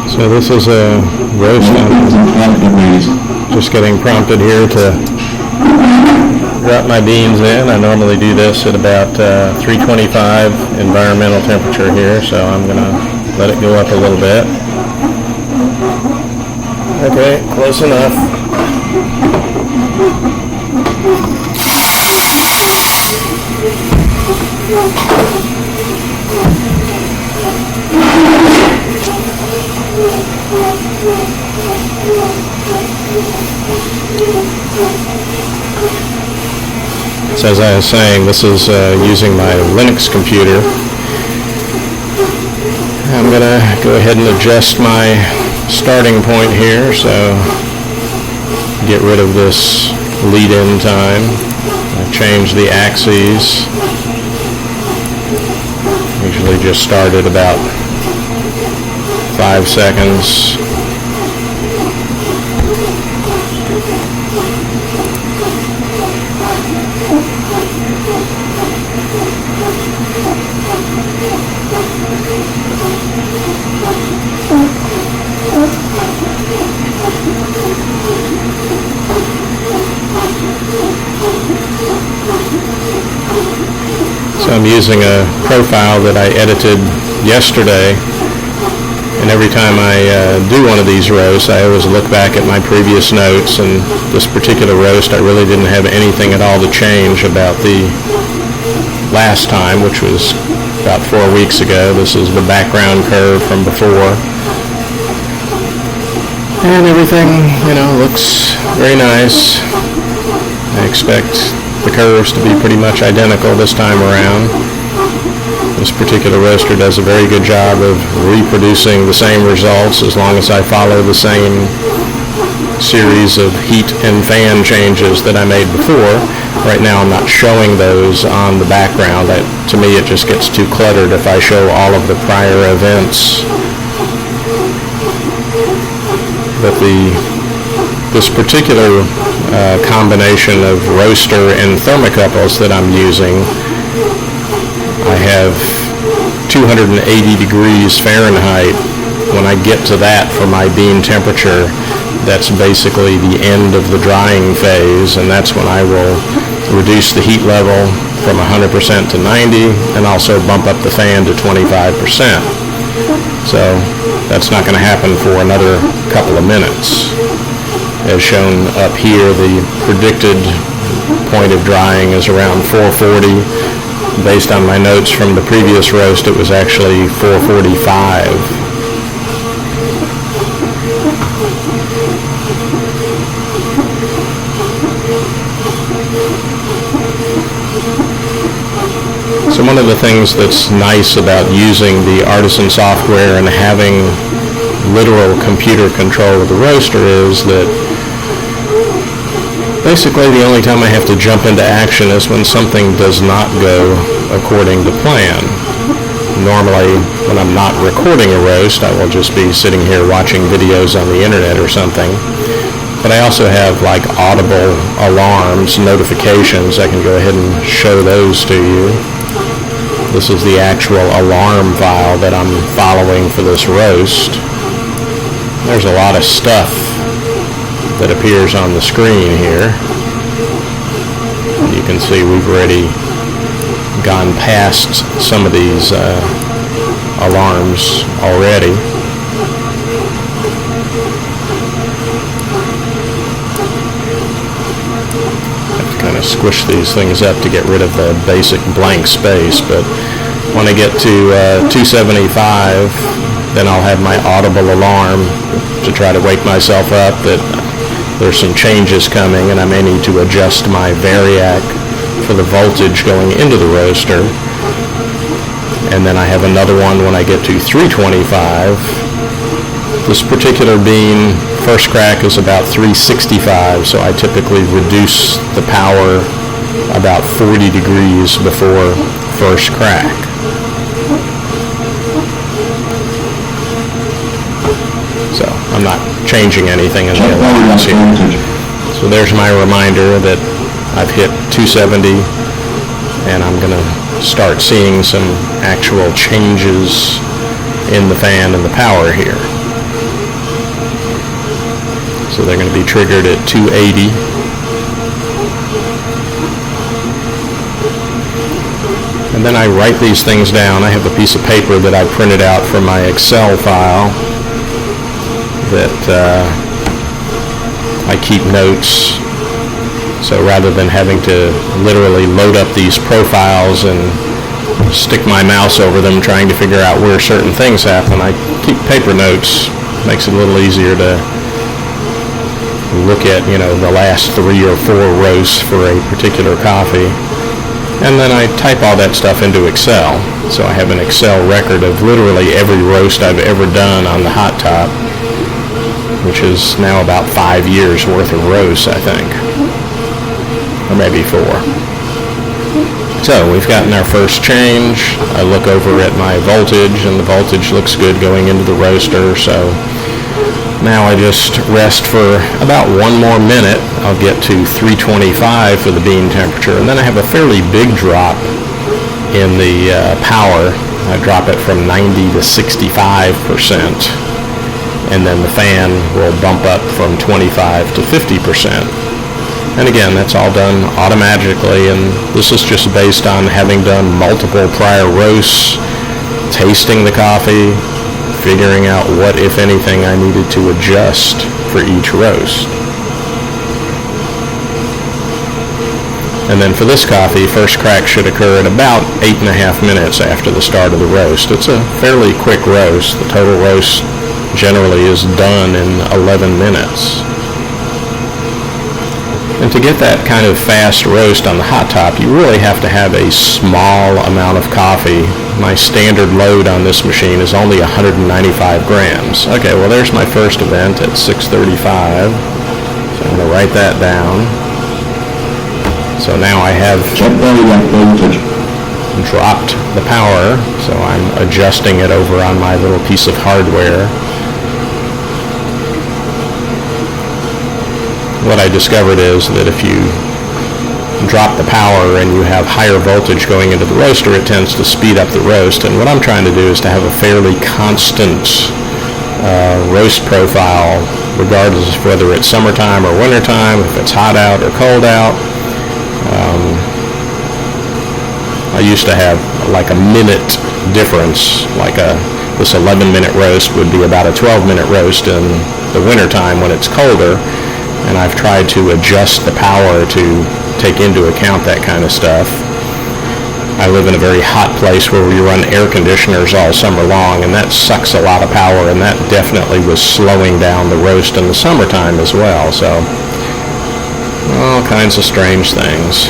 So this is a roast. I'm just getting prompted here to drop my beans in. I normally do this at about 325 environmental temperature here, so I'm going to let it go up a little bit. Okay, close enough. So as I was saying, this is using my Linux computer. I'm going to go ahead and adjust my starting point here, so get rid of this lead-in time. I change the axes. Usually just start at about 5 seconds. So I'm using a profile that I edited yesterday, and every time I do one of these roasts, I always look back at my previous notes, and this particular roast I really didn't have anything at all to change about the last time, which was about 4 weeks ago. This is the background curve from before, and everything, looks very nice. I expect the curves to be pretty much identical this time around. This particular roaster does a very good job of reproducing the same results as long as I follow the same series of heat and fan changes that I made before. Right now I'm not showing those on the background. To me it just gets too cluttered if I show all of the prior events. But this particular combination of roaster and thermocouples that I'm using, I have 280 degrees Fahrenheit. When I get to that for my bean temperature, that's basically the end of the drying phase, and that's when I will reduce the heat level from 100% to 90 and also bump up the fan to 25%. So that's not going to happen for another couple of minutes. As shown up here, the predicted point of drying is around 440. Based on my notes from the previous roast, it was actually 445. So one of the things that's nice about using the artisan software and having literal computer control of the roaster is that basically the only time I have to jump into action is when something does not go according to plan. Normally, when I'm not recording a roast, I will just be sitting here watching videos on the internet or something. But I also have like audible alarms, notifications. I can go ahead and show those to you. This is the actual alarm file that I'm following for this roast. There's a lot of stuff that appears on the screen here. You can see we've already gone past some of these alarms already. Have to kind of squish these things up to get rid of the basic blank space, but when I get to 275, then I'll have my audible alarm to try to wake myself up that there's some changes coming and I may need to adjust my variac for the voltage going into the roaster. And then I have another one when I get to 325. This particular bean, first crack is about 365, so I typically reduce the power about 40 degrees before first crack. So I'm not changing anything in the alarms here. So there's my reminder that I've hit 270, and I'm going to start seeing some actual changes in the fan and the power here. So they're going to be triggered at 280. And then I write these things down. I have a piece of paper that I printed out from my Excel file that I keep notes. So rather than having to literally load up these profiles and stick my mouse over them trying to figure out where certain things happen, I keep paper notes. Makes it a little easier to look at, the last 3 or 4 roasts for a particular coffee. And then I type all that stuff into Excel. So I have an Excel record of literally every roast I've ever done on the Hottop, which is now about 5 years worth of roasts, I think. Or maybe 4. So we've gotten our first change. I look over at my voltage, and the voltage looks good going into the roaster. So now I just rest for about 1 more minute. I'll get to 325 for the bean temperature, and then I have a fairly big drop in the power. I drop it from 90 to 65%, and then the fan will bump up from 25 to 50%. And again, that's all done automatically, and this is just based on having done multiple prior roasts, tasting the coffee, figuring out what, if anything, I needed to adjust for each roast. And then for this coffee, first crack should occur at about 8.5 minutes after the start of the roast. It's a fairly quick roast. The total roast generally is done in 11 minutes. And to get that kind of fast roast on the Hottop, you really have to have a small amount of coffee. My standard load on this machine is only 195 grams. Okay, well there's my first event at 6:35. So I'm going to write that down. So now I have dropped the power, so I'm adjusting it over on my little piece of hardware. What I discovered is that if you drop the power and you have higher voltage going into the roaster, it tends to speed up the roast. And what I'm trying to do is to have a fairly constant roast profile, regardless of whether it's summertime or wintertime, if it's hot out or cold out. I used to have like a minute difference, like this 11-minute roast would be about a 12-minute roast in the wintertime when it's colder, and I've tried to adjust the power to take into account that kind of stuff. I live in a very hot place where we run air conditioners all summer long, and that sucks a lot of power, and that definitely was slowing down the roast in the summertime as well. So all kinds of strange things.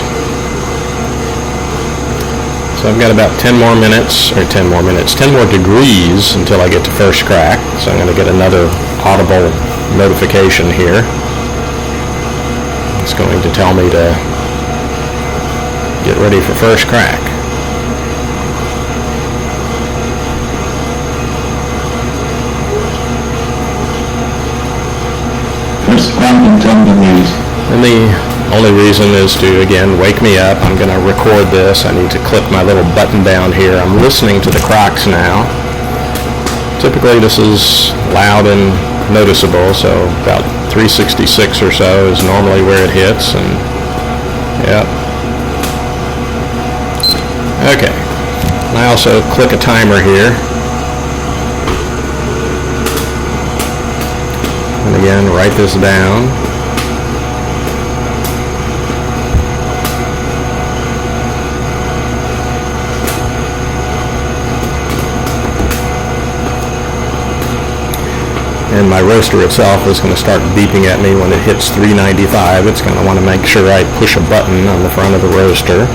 So I've got about 10 more degrees until I get to first crack. So I'm going to get another audible notification here. It's going to tell me to get ready for first crack. First crack in 10 degrees. And the only reason is to, again, wake me up. I'm going to record this. I need to clip my little button down here. I'm listening to the cracks now. Typically this is loud and noticeable, so about 366 or so is normally where it hits, and yep. Okay. I also click a timer here. And again, write this down. And my roaster itself is going to start beeping at me when it hits 395. It's going to want to make sure I push a button on the front of the roaster.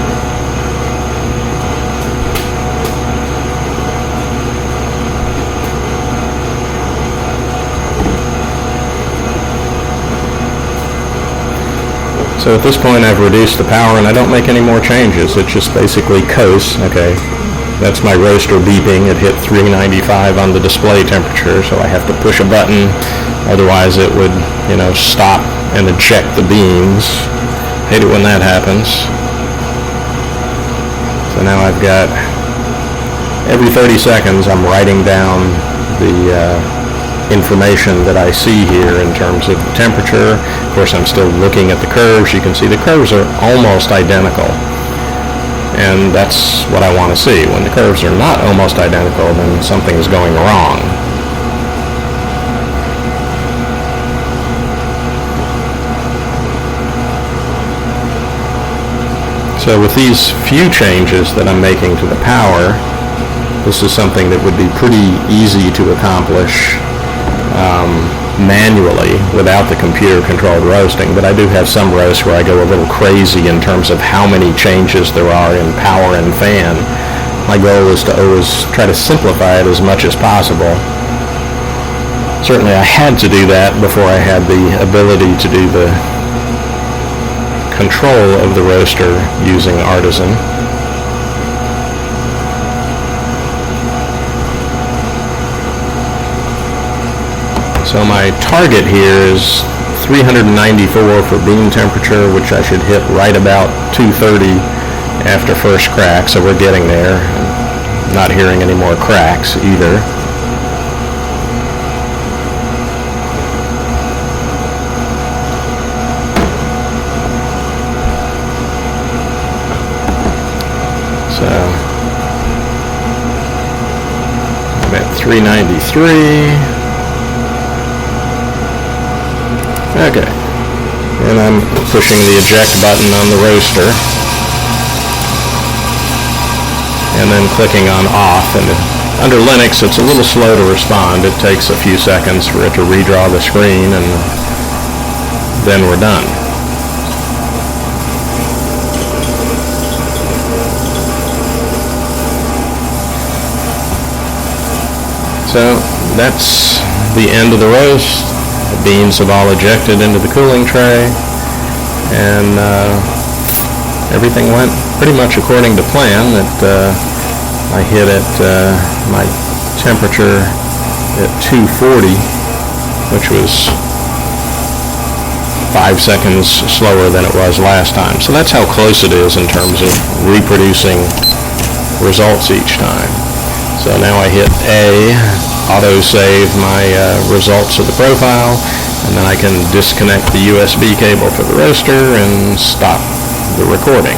So at this point I've reduced the power and I don't make any more changes. It just basically coasts. Okay. That's my roaster beeping. It hit 395 on the display temperature, so I have to push a button. Otherwise it would, stop and eject the beans. Hate it when that happens. So now I've got, every 30 seconds I'm writing down the information that I see here in terms of temperature. Of course, I'm still looking at the curves. You can see the curves are almost identical. And that's what I want to see. When the curves are not almost identical, then something's going wrong. So with these few changes that I'm making to the power, this is something that would be pretty easy to accomplish manually without the computer-controlled roasting, but I do have some roasts where I go a little crazy in terms of how many changes there are in power and fan. My goal is to always try to simplify it as much as possible. Certainly I had to do that before I had the ability to do the control of the roaster using Artisan. So my target here is 394 for bean temperature, which I should hit right about 230 after first crack, so we're getting there. I'm not hearing any more cracks either. So I'm at 393. Okay, and I'm pushing the eject button on the roaster and then clicking on off, and under Linux it's a little slow to respond. It takes a few seconds for it to redraw the screen, and then we're done. So that's the end of the roast. The beans have all ejected into the cooling tray, and everything went pretty much according to plan. That I hit at my temperature at 240, which was 5 seconds slower than it was last time. So that's how close it is in terms of reproducing results each time. So now I hit A, auto-save my results of the profile, and then I can disconnect the USB cable for the roaster and stop the recording.